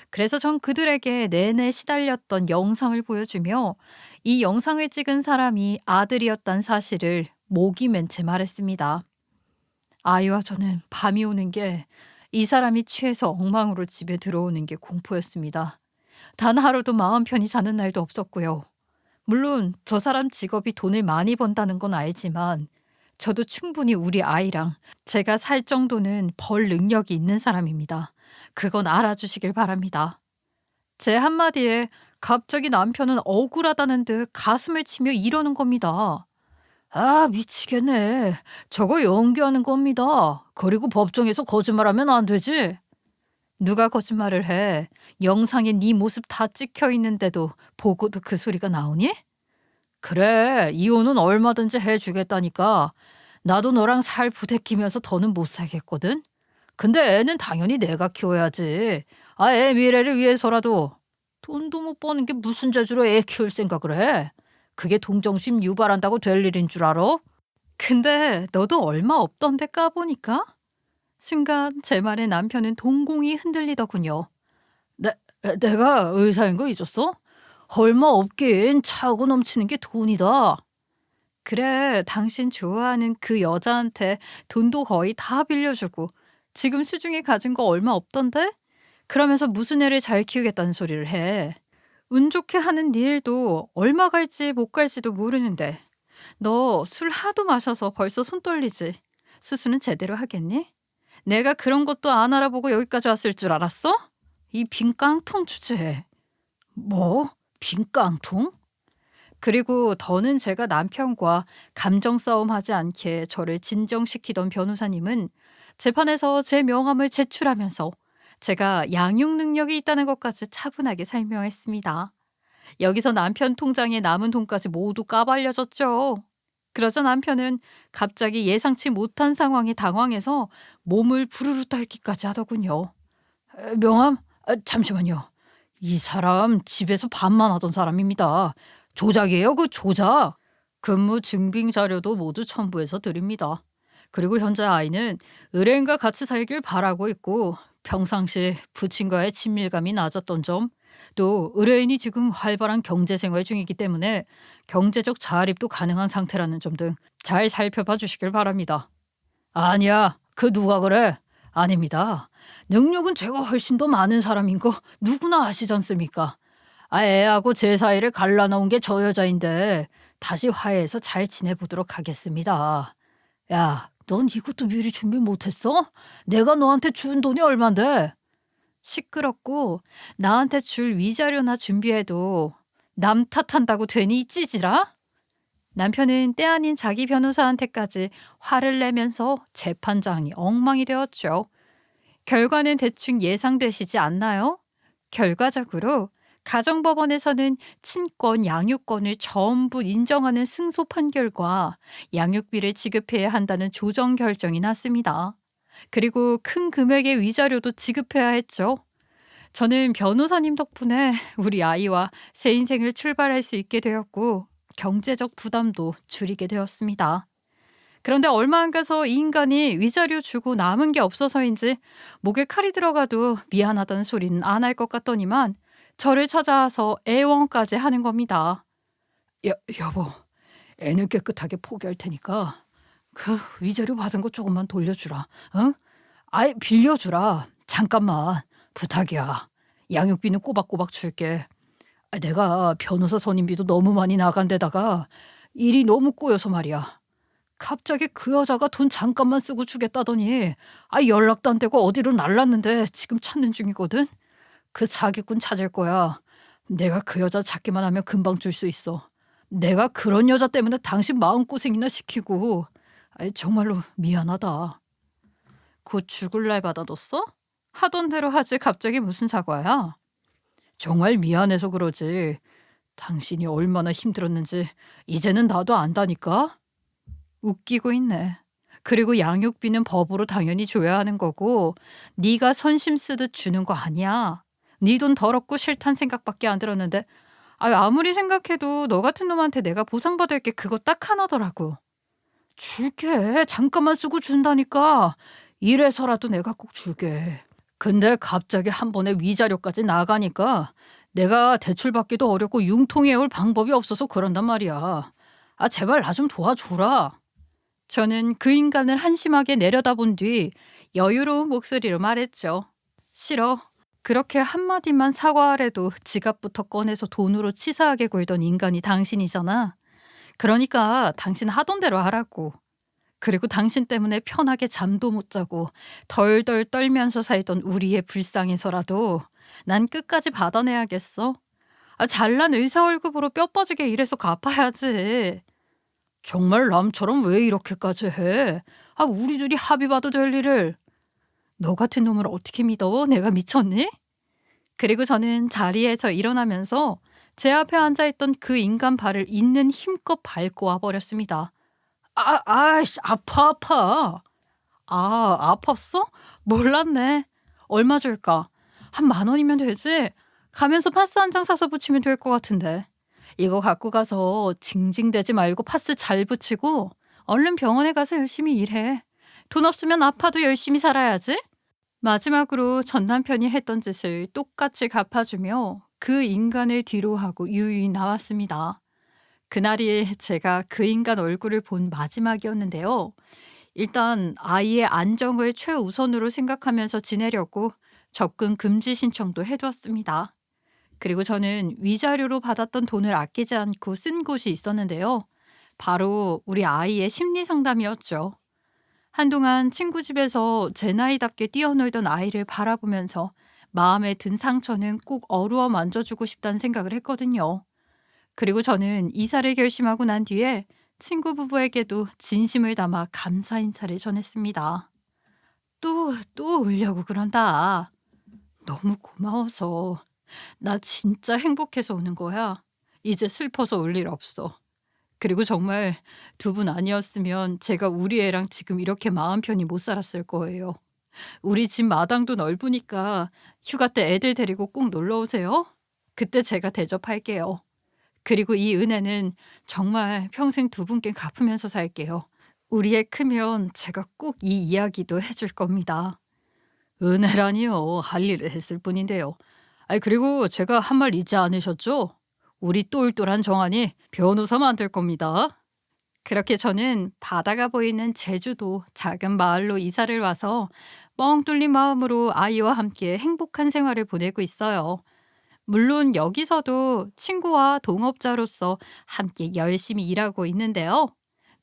그래서 전 그들에게 내내 시달렸던 영상을 보여주며 이 영상을 찍은 사람이 아들이었단 사실을 목이 맨 채 말했습니다. 아이와 저는 밤이 오는 게 이 사람이 취해서 엉망으로 집에 들어오는 게 공포였습니다. 단 하루도 마음 편히 자는 날도 없었고요. 물론 저 사람 직업이 돈을 많이 번다는 건 알지만 저도 충분히 우리 아이랑 제가 살 정도는 벌 능력이 있는 사람입니다. 그건 알아주시길 바랍니다. 제 한마디에 갑자기 남편은 억울하다는 듯 가슴을 치며 이러는 겁니다. 미치겠네. 저거 연기하는 겁니다. 그리고 법정에서 거짓말하면 안 되지. 누가 거짓말을 해. 영상에 네 모습 다 찍혀 있는데도 보고도 그 소리가 나오니? 그래, 이혼은 얼마든지 해주겠다니까. 나도 너랑 살 부대끼면서 더는 못 살겠거든. 근데 애는 당연히 내가 키워야지. 애 미래를 위해서라도. 돈도 못 버는 게 무슨 재주로 애 키울 생각을 해? 그게 동정심 유발한다고 될 일인 줄 알아? 근데 너도 얼마 없던데 까보니까? 순간 제 말에 남편은 동공이 흔들리더군요. 내가 의사인 거 잊었어? 얼마 없긴 차고 넘치는 게 돈이다. 그래, 당신 좋아하는 그 여자한테 돈도 거의 다 빌려주고 지금 수중에 가진 거 얼마 없던데? 그러면서 무슨 애를 잘 키우겠다는 소리를 해. 운 좋게 하는 네 일도 얼마 갈지 못 갈지도 모르는데 너 술 하도 마셔서 벌써 손 떨리지? 수술은 제대로 하겠니? 내가 그런 것도 안 알아보고 여기까지 왔을 줄 알았어? 이 빈 깡통 주제에. 뭐? 빈 깡통? 그리고 더는 제가 남편과 감정 싸움하지 않게 저를 진정시키던 변호사님은 재판에서 제 명함을 제출하면서 제가 양육 능력이 있다는 것까지 차분하게 설명했습니다. 여기서 남편 통장에 남은 돈까지 모두 까발려졌죠. 그러자 남편은 갑자기 예상치 못한 상황에 당황해서 몸을 부르르 떨기까지 하더군요. 명함? 잠시만요. 이 사람 집에서 반만 하던 사람입니다. 조작이에요, 그 조작. 근무 증빙 자료도 모두 첨부해서 드립니다. 그리고 현재 아이는 의뢰인과 같이 살길 바라고 있고 평상시 부친과의 친밀감이 낮았던 점, 또 의뢰인이 지금 활발한 경제 생활 중이기 때문에 경제적 자립도 가능한 상태라는 점 등 잘 살펴봐 주시길 바랍니다. 아니야, 그 누가 그래? 아닙니다. 능력은 제가 훨씬 더 많은 사람인 거 누구나 아시지 않습니까? 애하고 제 사이를 갈라놓은 게 저 여자인데 다시 화해해서 잘 지내보도록 하겠습니다. 야, 넌 이것도 미리 준비 못했어? 내가 너한테 준 돈이 얼만데? 시끄럽고 나한테 줄 위자료나 준비해도 남 탓한다고 되니 찌지라? 남편은 때 아닌 자기 변호사한테까지 화를 내면서 재판장이 엉망이 되었죠. 결과는 대충 예상되시지 않나요? 결과적으로 가정법원에서는 친권, 양육권을 전부 인정하는 승소 판결과 양육비를 지급해야 한다는 조정 결정이 났습니다. 그리고 큰 금액의 위자료도 지급해야 했죠. 저는 변호사님 덕분에 우리 아이와 새 인생을 출발할 수 있게 되었고 경제적 부담도 줄이게 되었습니다. 그런데 얼마 안 가서 이 인간이 위자료 주고 남은 게 없어서인지 목에 칼이 들어가도 미안하다는 소리는 안 할 것 같더니만 저를 찾아와서 애원까지 하는 겁니다. 여보, 애는 깨끗하게 포기할 테니까 그 위자료 받은 거 조금만 돌려주라. 응? 아예 빌려주라. 잠깐만. 부탁이야. 양육비는 꼬박꼬박 줄게. 내가 변호사 선임비도 너무 많이 나간 데다가 일이 너무 꼬여서 말이야. 갑자기 그 여자가 돈 잠깐만 쓰고 주겠다더니 연락도 안 되고 어디로 날랐는데 지금 찾는 중이거든. 그 사기꾼 찾을 거야. 내가 그 여자 찾기만 하면 금방 줄 수 있어. 내가 그런 여자 때문에 당신 마음고생이나 시키고 정말로 미안하다. 곧 죽을 날 받아뒀어? 하던 대로 하지 갑자기 무슨 사과야? 정말 미안해서 그러지. 당신이 얼마나 힘들었는지 이제는 나도 안다니까? 웃기고 있네. 그리고 양육비는 법으로 당연히 줘야 하는 거고 네가 선심 쓰듯 주는 거 아니야. 네 돈 더럽고 싫단 생각밖에 안 들었는데 아무리 생각해도 너 같은 놈한테 내가 보상받을 게 그거 딱 하나더라고. 줄게. 잠깐만 쓰고 준다니까. 이래서라도 내가 꼭 줄게. 근데 갑자기 한 번에 위자료까지 나가니까 내가 대출받기도 어렵고 융통해올 방법이 없어서 그런단 말이야. 제발 나 좀 도와줘라. 저는 그 인간을 한심하게 내려다본 뒤 여유로운 목소리로 말했죠. 싫어. 그렇게 한마디만 사과하래도 지갑부터 꺼내서 돈으로 치사하게 굴던 인간이 당신이잖아. 그러니까 당신 하던 대로 하라고. 그리고 당신 때문에 편하게 잠도 못 자고 덜덜 떨면서 살던 우리의 불쌍해서라도 난 끝까지 받아내야겠어. 잘난 의사 월급으로 뼈 빠지게 일해서 갚아야지. 정말 남처럼 왜 이렇게까지 해? 우리 둘이 합의 봐도 될 일을. 너 같은 놈을 어떻게 믿어? 내가 미쳤니? 그리고 저는 자리에서 일어나면서 제 앞에 앉아있던 그 인간 발을 있는 힘껏 밟고 와버렸습니다. 아파. 아팠어? 몰랐네. 얼마 줄까? 한 10,000원이면 되지? 가면서 파스 한 장 사서 붙이면 될 것 같은데. 이거 갖고 가서 징징대지 말고 파스 잘 붙이고 얼른 병원에 가서 열심히 일해. 돈 없으면 아파도 열심히 살아야지. 마지막으로 전 남편이 했던 짓을 똑같이 갚아주며 그 인간을 뒤로하고 유유히 나왔습니다. 그날이 제가 그 인간 얼굴을 본 마지막이었는데요. 일단 아이의 안정을 최우선으로 생각하면서 지내려고 접근 금지 신청도 해두었습니다. 그리고 저는 위자료로 받았던 돈을 아끼지 않고 쓴 곳이 있었는데요. 바로 우리 아이의 심리 상담이었죠. 한동안 친구 집에서 제 나이답게 뛰어놀던 아이를 바라보면서 마음에 든 상처는 꼭 어루어 만져주고 싶다는 생각을 했거든요. 그리고 저는 이사를 결심하고 난 뒤에 친구 부부에게도 진심을 담아 감사 인사를 전했습니다. 또 울려고 그런다. 너무 고마워서. 나 진짜 행복해서 우는 거야. 이제 슬퍼서 울 일 없어. 그리고 정말 두 분 아니었으면 제가 우리 애랑 지금 이렇게 마음 편히 못 살았을 거예요. 우리 집 마당도 넓으니까 휴가 때 애들 데리고 꼭 놀러 오세요. 그때 제가 대접할게요. 그리고 이 은혜는 정말 평생 두 분께 갚으면서 살게요. 우리 애 크면 제가 꼭 이 이야기도 해줄 겁니다. 은혜라니요. 할 일을 했을 뿐인데요. 그리고 제가 한 말 잊지 않으셨죠? 우리 똘똘한 정한이 변호사 만들 겁니다. 그렇게 저는 바다가 보이는 제주도 작은 마을로 이사를 와서 뻥 뚫린 마음으로 아이와 함께 행복한 생활을 보내고 있어요. 물론 여기서도 친구와 동업자로서 함께 열심히 일하고 있는데요.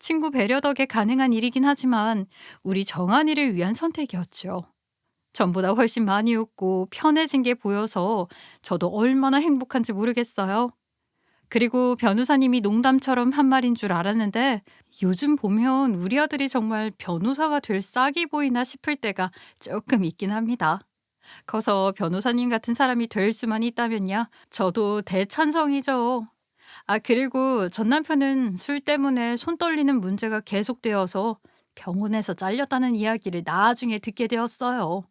친구 배려 덕에 가능한 일이긴 하지만 우리 정한이를 위한 선택이었죠. 전보다 훨씬 많이 웃고 편해진 게 보여서 저도 얼마나 행복한지 모르겠어요. 그리고 변호사님이 농담처럼 한 말인 줄 알았는데 요즘 보면 우리 아들이 정말 변호사가 될 싹이 보이나 싶을 때가 조금 있긴 합니다. 커서 변호사님 같은 사람이 될 수만 있다면야 저도 대찬성이죠. 그리고 전 남편은 술 때문에 손 떨리는 문제가 계속되어서 병원에서 잘렸다는 이야기를 나중에 듣게 되었어요.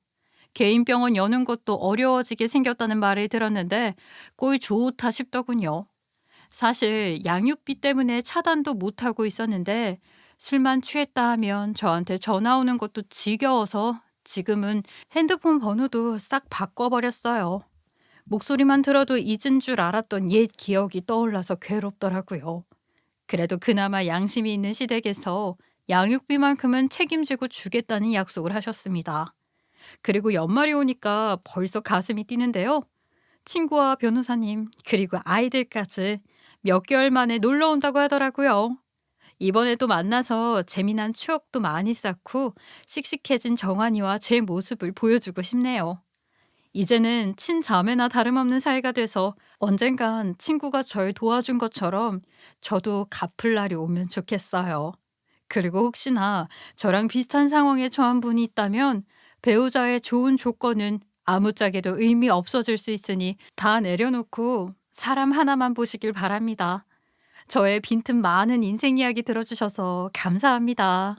개인 병원 여는 것도 어려워지게 생겼다는 말을 들었는데 꼴 좋다 싶더군요. 사실 양육비 때문에 차단도 못하고 있었는데 술만 취했다 하면 저한테 전화 오는 것도 지겨워서 지금은 핸드폰 번호도 싹 바꿔버렸어요. 목소리만 들어도 잊은 줄 알았던 옛 기억이 떠올라서 괴롭더라고요. 그래도 그나마 양심이 있는 시댁에서 양육비만큼은 책임지고 주겠다는 약속을 하셨습니다. 그리고 연말이 오니까 벌써 가슴이 뛰는데요. 친구와 변호사님, 그리고 아이들까지 몇 개월 만에 놀러 온다고 하더라고요. 이번에도 만나서 재미난 추억도 많이 쌓고 씩씩해진 정한이와 제 모습을 보여주고 싶네요. 이제는 친자매나 다름없는 사이가 돼서 언젠간 친구가 절 도와준 것처럼 저도 갚을 날이 오면 좋겠어요. 그리고 혹시나 저랑 비슷한 상황에 처한 분이 있다면 배우자의 좋은 조건은 아무짝에도 의미 없어질 수 있으니 다 내려놓고 사람 하나만 보시길 바랍니다. 저의 빈틈 많은 인생 이야기 들어주셔서 감사합니다.